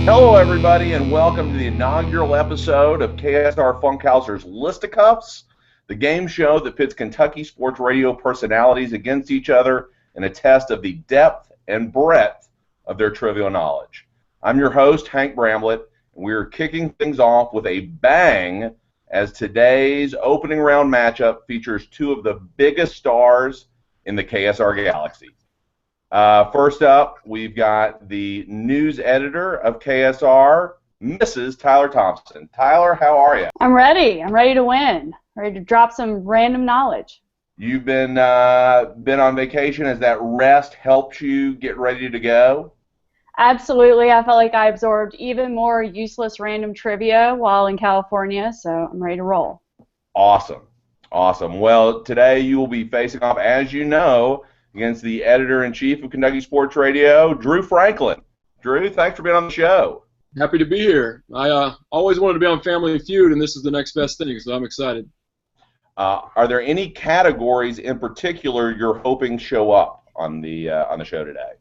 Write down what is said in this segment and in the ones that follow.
Hello, everybody, and welcome to the inaugural episode of KSR Funkhouser's Listicuffs, the game show that pits Kentucky sports radio personalities against each other in a test of the depth and breadth of their trivial knowledge. I'm your host, Hank Bramlett, and we're kicking things off with a bang as today's opening round matchup features two of the biggest stars in the KSR galaxy. First up, we've got the news editor of KSR, Mrs. Tyler Thompson. Tyler, how are you? I'm ready. I'm ready to win. Ready to drop some random knowledge. You've been on vacation. Has that rest helped you get ready to go? Absolutely. I felt like I absorbed even more useless random trivia while in California, so I'm ready to roll. Awesome. Awesome. Well, today you will be facing off, as you know, against the editor-in-chief of Kentucky Sports Radio, Drew Franklin. Drew, thanks for being on the show. Happy to be here. I always wanted to be on Family Feud, and this is the next best thing, so I'm excited. Are there any categories in particular you're hoping show up on the show today?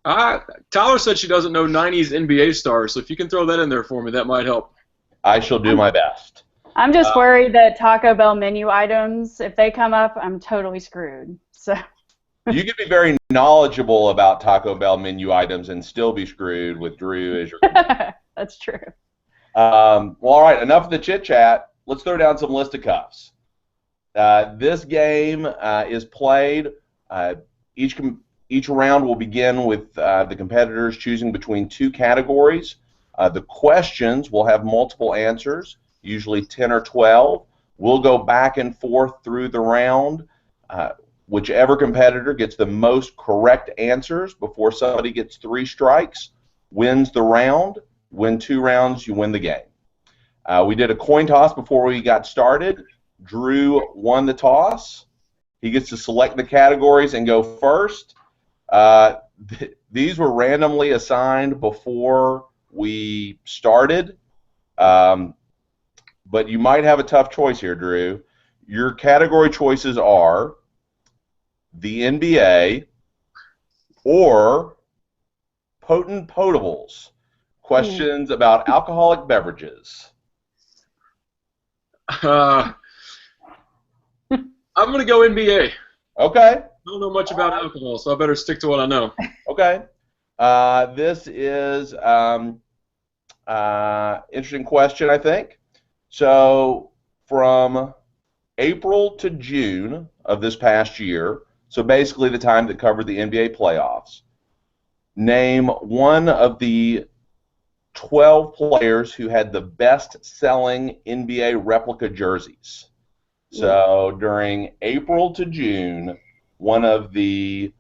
Tyler said she doesn't know 90s NBA stars, so if you can throw that in there for me, that might help. I shall do my best. I'm just worried that Taco Bell menu items, if they come up, I'm totally screwed. So you can be very knowledgeable about Taco Bell menu items and still be screwed with Drew as your That's true. Well, all right, enough of the chit-chat. Let's throw down some listicuffs. This game is played. Each round will begin with the competitors choosing between two categories. The questions will have multiple answers, usually 10 or 12. We'll go back and forth through the round. Whichever competitor gets the most correct answers before somebody gets 3 strikes wins the round. Win 2 rounds, you win the game. We did a coin toss before we got started. Drew won the toss. He gets to select the categories and go first. These were randomly assigned before we started. But you might have a tough choice here, Drew. Your category choices are the NBA or potent potables. Questions about alcoholic beverages. I'm going to go NBA. Okay. I don't know much about alcohol, so I better stick to what I know. Okay. This is interesting question, I think. So from April to June of this past year, so basically the time that covered the NBA playoffs, name one of the 12 players who had the best-selling NBA replica jerseys. So during April to June, one of the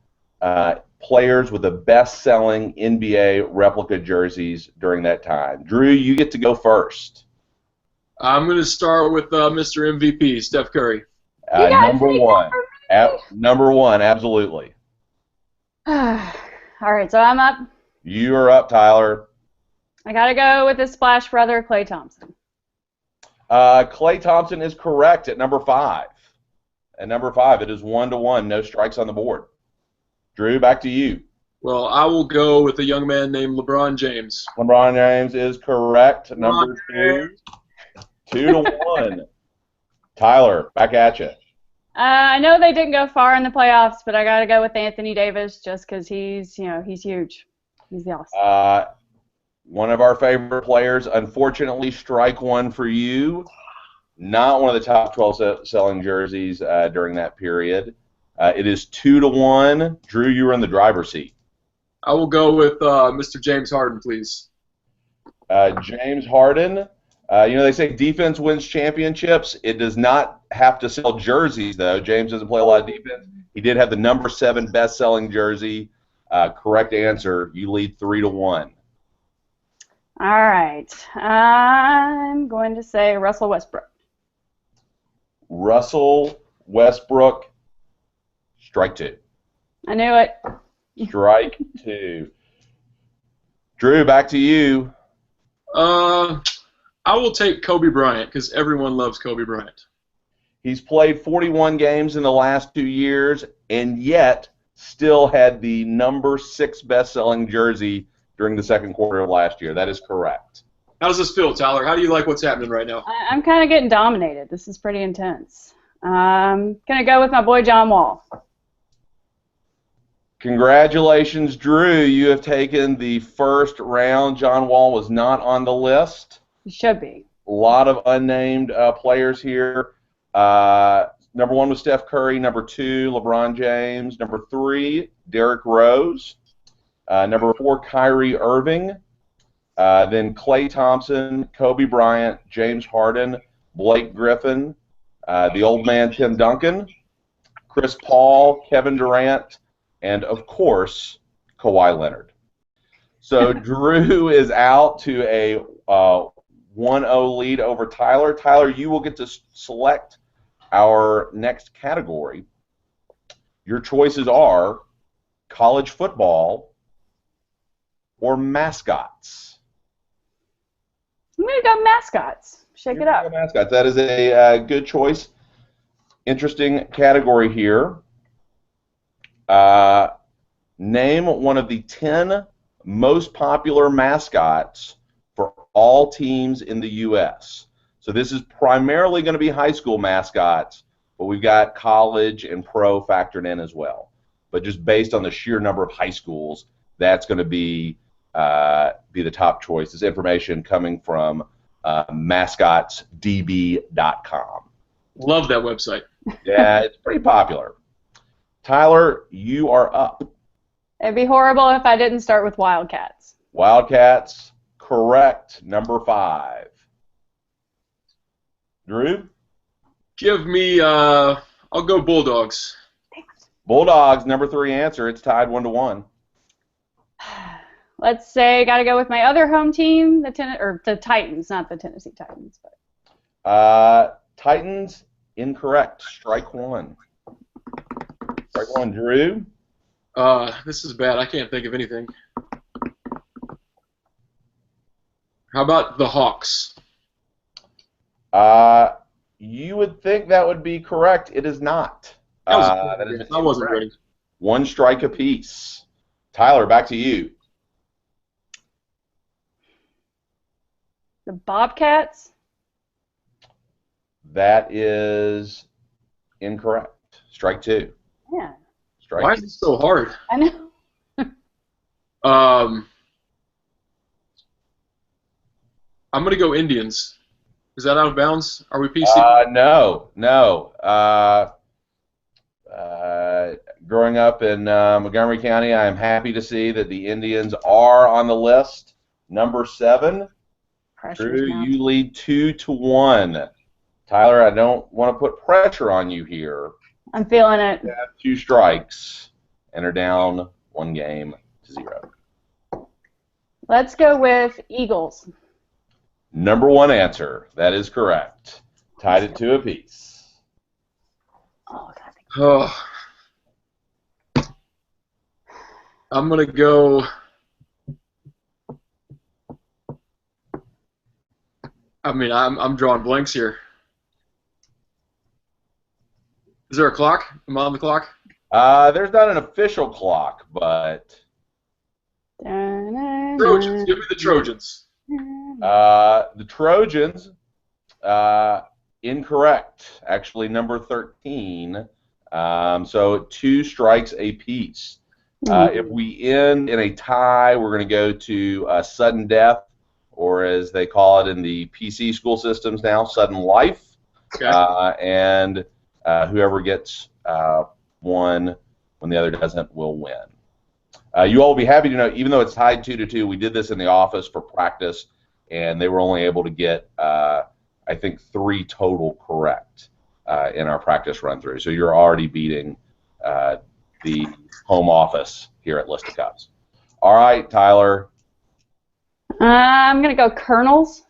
players with the best-selling NBA replica jerseys during that time. Drew, you get to go first. I'm going to start with Mr. MVP, Steph Curry. Number one. Number one, absolutely. All right, so I'm up. You are up, Tyler. I got to go with the Splash Brother, Klay Thompson. Klay Thompson is correct at number 5. At number 5, it is 1-1, no strikes on the board. Drew, back to you. Well, I will go with a young man named LeBron James. LeBron James is correct. Number 2. 2-1. Tyler, back at you. I know they didn't go far in the playoffs, but I got to go with Anthony Davis just because he's huge. He's awesome. One of our favorite players, unfortunately, strike one for you. Not one of the top 12 selling jerseys during that period. It is 2-1. Drew, you were in the driver's seat. I will go with Mr. James Harden, please. James Harden. They say defense wins championships. It does not have to sell jerseys, though. James doesn't play a lot of defense. He did have the number 7 best-selling jersey. Correct answer. You lead 3-1. All right. I'm going to say Russell Westbrook. Russell Westbrook. Strike 2. I knew it. Strike 2. Drew, back to you. I will take Kobe Bryant because everyone loves Kobe Bryant. He's played 41 games in the last 2 years, and yet still had the number 6 best-selling jersey during the second quarter of last year. That is correct. How does this feel, Tyler? How do you like what's happening right now? I'm kind of getting dominated. This is pretty intense. I'm going to go with my boy John Wall. Congratulations, Drew. You have taken the first round. John Wall was not on the list. He should be. A lot of unnamed players here. Number 1 was Steph Curry. Number 2, LeBron James. Number 3, Derrick Rose. Number 4, Kyrie Irving. Then Klay Thompson, Kobe Bryant, James Harden, Blake Griffin, the old man Tim Duncan, Chris Paul, Kevin Durant, and, of course, Kawhi Leonard. So Drew is out to a 1-0 lead over Tyler. Tyler, you will get to select our next category. Your choices are college football or mascots. I'm going to go mascots. Shake it up. Mascots. That is a good choice. Interesting category here. Name one of the 10 most popular mascots for all teams in the U.S. So this is primarily going to be high school mascots, but we've got college and pro factored in as well. But just based on the sheer number of high schools, that's going to be the top choice. This information coming from mascotsdb.com. Love that website. Yeah, it's pretty popular. Tyler, you are up. It'd be horrible if I didn't start with Wildcats. Wildcats, correct. Number 5. Drew? Give me, I'll go Bulldogs. Bulldogs, number 3 answer. It's tied 1-1. Let's say got to go with my other home team, the Titans, not the Tennessee Titans. But. Titans, incorrect. Strike 1. Strike 1, Drew. This is bad. I can't think of anything. How about the Hawks? You would think that would be correct. It is not. That wasn't ready. 1 strike apiece. Tyler, back to you. The Bobcats? That is incorrect. Strike 2. Yeah. Strike Why 2. is it so hard? I know. I'm going to go Indians. Is that out of bounds? Are we PC? No. Growing up in Montgomery County, I am happy to see that the Indians are on the list. Number 7. Drew, you lead 2-1. Tyler, I don't want to put pressure on you here. I'm feeling it. You have 2 strikes and are down 1-0. Let's go with Eagles. Number 1 answer. That is correct. Tied at 2 apiece. Oh. I'm going to go... I mean, I'm drawing blanks here. Is there a clock? Am I on the clock? There's not an official clock, but... Trojans. Give me the Trojans. The Trojans, incorrect. Actually, number 13. So 2 strikes apiece. If we end in a tie, we're going to go to sudden death, or as they call it in the PC school systems now, sudden life. Okay. And whoever gets one when the other doesn't will win. You all will be happy to know, even though it's tied 2-2, we did this in the office for practice, and they were only able to get, I think, 3 total correct in our practice run-through. So you're already beating the home office here at Listicuffs. All right, Tyler. I'm going to go Colonels.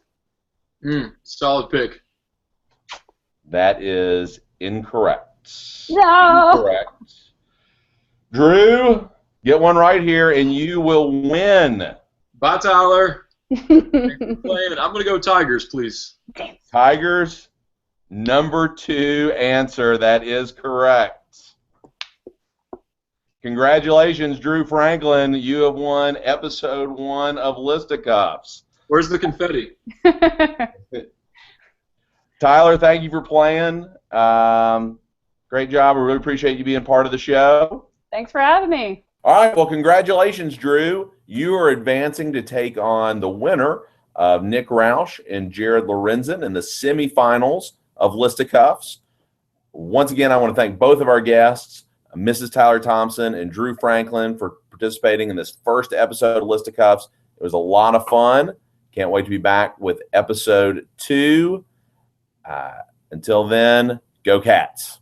Solid pick. That is incorrect. No. Incorrect. Drew, get one right here, and you will win. Bye, Tyler. Thanks for playing. I'm going to go Tigers, please. Tigers, Number 2 answer. That is correct. Congratulations, Drew Franklin. You have won episode 1 of Listicuffs. Where's the confetti? Tyler, thank you for playing. Great job. I really appreciate you being part of the show. Thanks for having me. All right. Well, congratulations, Drew. You are advancing to take on the winner of Nick Roush and Jared Lorenzen in the semifinals of Listicuffs. Once again, I want to thank both of our guests, Mrs. Tyler Thompson and Drew Franklin, for participating in this first episode of Listicuffs. It was a lot of fun. Can't wait to be back with episode 2. Until then, go Cats.